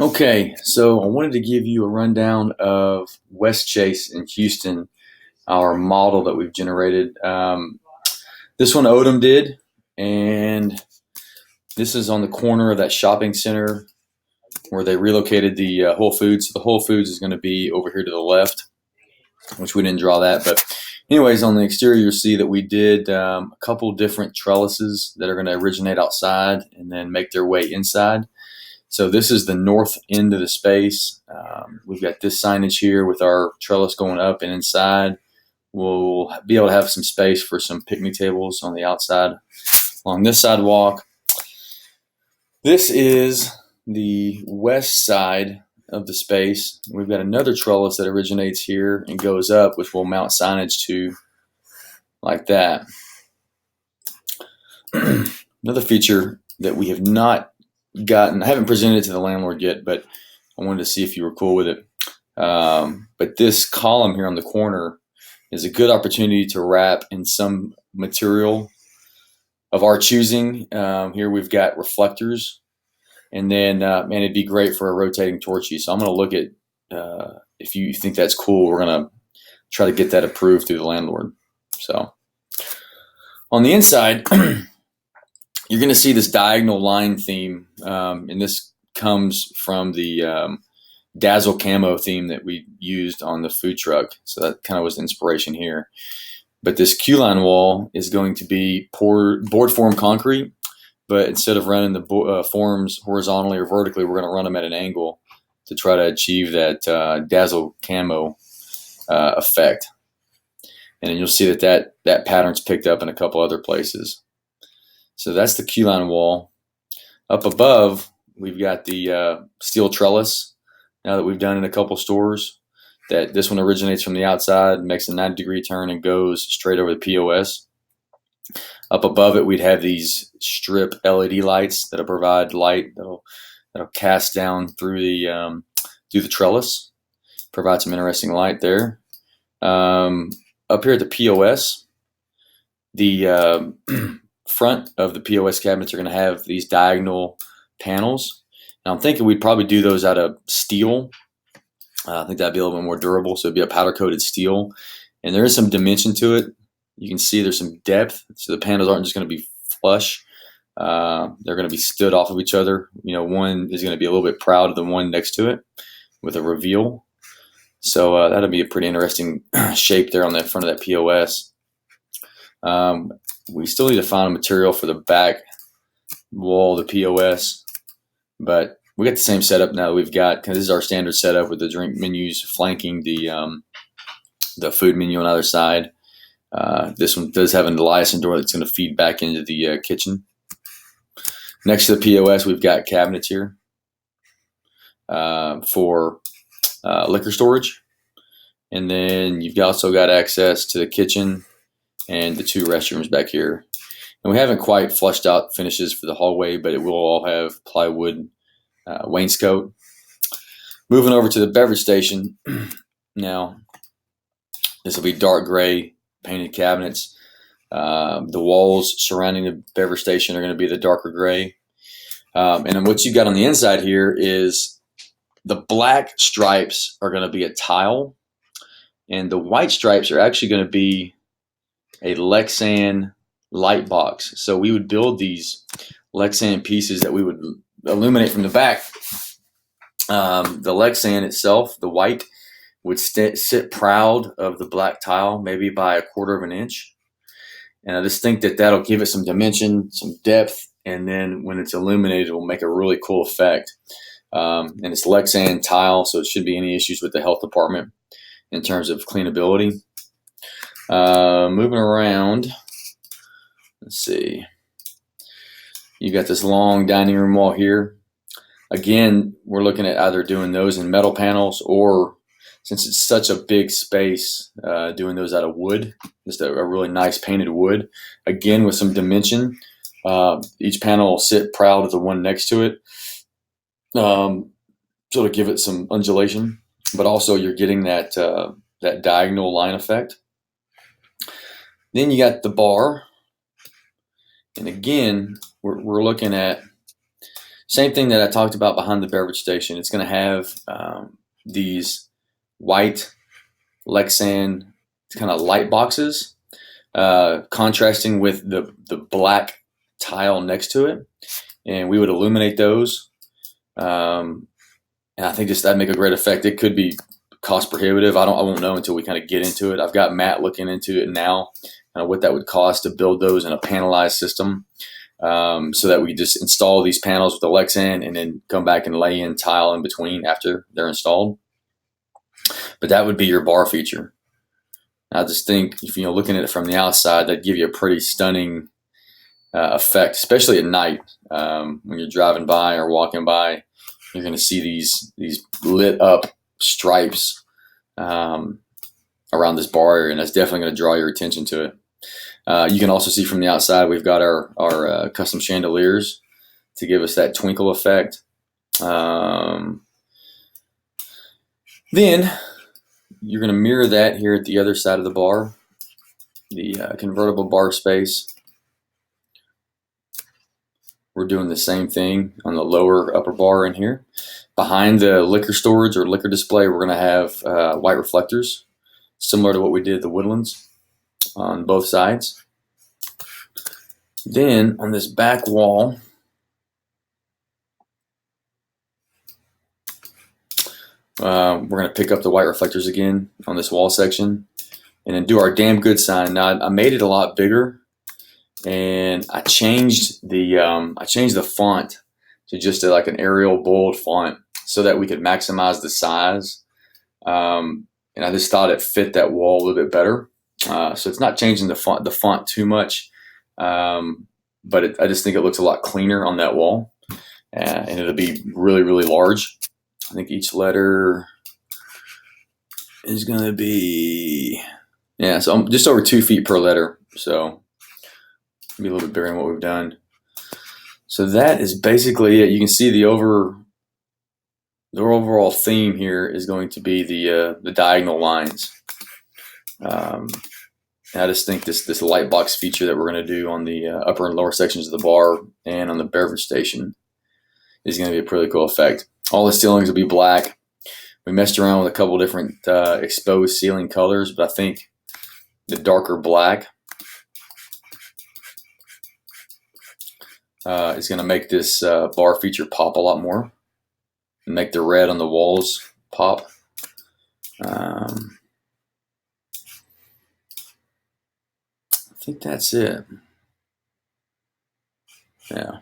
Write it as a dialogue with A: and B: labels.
A: Okay, so I wanted to give you a rundown of West Chase in Houston, our model that we've generated. This one Odom did, and this is on the corner of that shopping center where they relocated the Whole Foods. So the Whole Foods is going to be over here to the left, which we didn't draw that. But anyways, on the exterior, you'll see that we did a couple different trellises that are going to originate outside and then make their way inside. So this is the north end of the space. We've got this signage here with our trellis going up and inside. We'll be able to have some space for some picnic tables on the outside along this sidewalk. This is the west side of the space. We've got another trellis that originates here and goes up, which we'll mount signage to like that. Another feature that we have not I haven't presented it to the landlord yet, but I wanted to see if you were cool with it. But this column here on the corner is a good opportunity to wrap in some material of our choosing. Here we've got reflectors, and then man, it'd be great for a rotating torchy. So I'm going to look at if you think that's cool. We're going to try to get that approved through the landlord. So on the inside, you're going to see this diagonal line theme, and this comes from the Dazzle camo theme that we used on the food truck. So that kind of was the inspiration here. But this Q-line wall is going to be board form concrete, but instead of running the forms horizontally or vertically, we're going to run them at an angle to try to achieve that Dazzle camo effect. And then you'll see that pattern's picked up in a couple other places. So that's the Q-line wall. Up above, we've got the steel trellis. Now that we've done in a couple stores, that this one originates from the outside, makes a 90-degree turn, and goes straight over the POS. Up above it, we'd have these strip LED lights that'll provide light that'll cast down through the trellis, provide some interesting light there. Up here at the POS, the front of the POS cabinets are going to have these diagonal panels. Now I'm thinking we'd probably do those out of steel. I think that'd be a little bit more durable, so it'd be a powder coated steel. And there is some dimension to it. You can see there's some depth, so the panels aren't just going to be flush. They're going to be stood off of each other. You know, one is going to be a little bit proud of the one next to it with a reveal. So that'll be a pretty interesting shape there on the front of that POS. We still need to find a material for the back wall of the POS, but we got the same setup now that we've got. This is our standard setup with the drink menus flanking the food menu on either side. This one does have an liaison door that's going to feed back into the kitchen. Next to the POS, we've got cabinets here for liquor storage, and then you've also got access to the kitchen and the two restrooms back here. And we haven't quite flushed out finishes for the hallway, but it will all have plywood wainscot. Moving over to the beverage station. Now, this will be dark gray painted cabinets. The walls surrounding the beverage station are going to be the darker gray. And then what you got on the inside here is the black stripes are going to be a tile, and the white stripes are actually going to be a Lexan light box. So we would build these Lexan pieces that we would illuminate from the back. The Lexan itself, the white, would sit proud of the black tile, maybe by a quarter of an inch. And I just think that that'll give it some dimension, some depth, and then when it's illuminated, it will make a really cool effect. And it's Lexan tile, so it shouldn't be any issues with the health department in terms of cleanability. Moving around, let's see. You got this long dining room wall here. Again, we're looking at either doing those in metal panels, or since it's such a big space, doing those out of wood, just a really nice painted wood. Again, with some dimension. Each panel will sit proud of the one next to it, sort of give it some undulation, but also you're getting that diagonal line effect. Then you got the bar, and again, we're looking at Same thing that I talked about behind the beverage station. It's going to have these white Lexan kind of light boxes, contrasting with the black tile next to it, and we would illuminate those. And I think just that'd make a great effect. It could be cost prohibitive. I won't know until we kind of get into it. I've got Matt looking into it now, what that would cost to build those in a panelized system, so that we just install these panels with the Lexan and then come back and lay in tile in between after they're installed. But that would be your bar feature. I just think if looking at it from the outside, that'd give you a pretty stunning effect, especially at night when you're driving by or walking by. You're going to see these lit up stripes around this bar area, and that's definitely going to draw your attention to it. You can also see from the outside we've got our custom chandeliers to give us that twinkle effect. Then you're going to mirror that here at the other side of the bar, the convertible bar space. We're doing the same thing on the lower upper bar in here. Behind the liquor storage or liquor display, we're going to have white reflectors, similar to what we did at the Woodlands, on both sides. Then on this back wall, we're going to pick up the white reflectors again on this wall section, and then do our damn good sign. Now I made it a lot bigger, and I changed the font to just like an Arial bold font so that we could maximize the size. And I just thought it fit that wall a little bit better. So it's not changing the font too much, but I just think it looks a lot cleaner on that wall, and it'll be really, really large. I think each letter is going to be, so I'm just over 2 feet per letter. So be a little bit bigger than what we've done. So that is basically it. You can see the overall theme here is going to be the diagonal lines. I just think this light box feature that we're going to do on the upper and lower sections of the bar and on the beverage station is going to be a pretty cool effect. All the ceilings will be black. We messed around with a couple different exposed ceiling colors, but I think the darker black is going to make this bar feature pop a lot more and make the red on the walls pop. I think that's it. Yeah.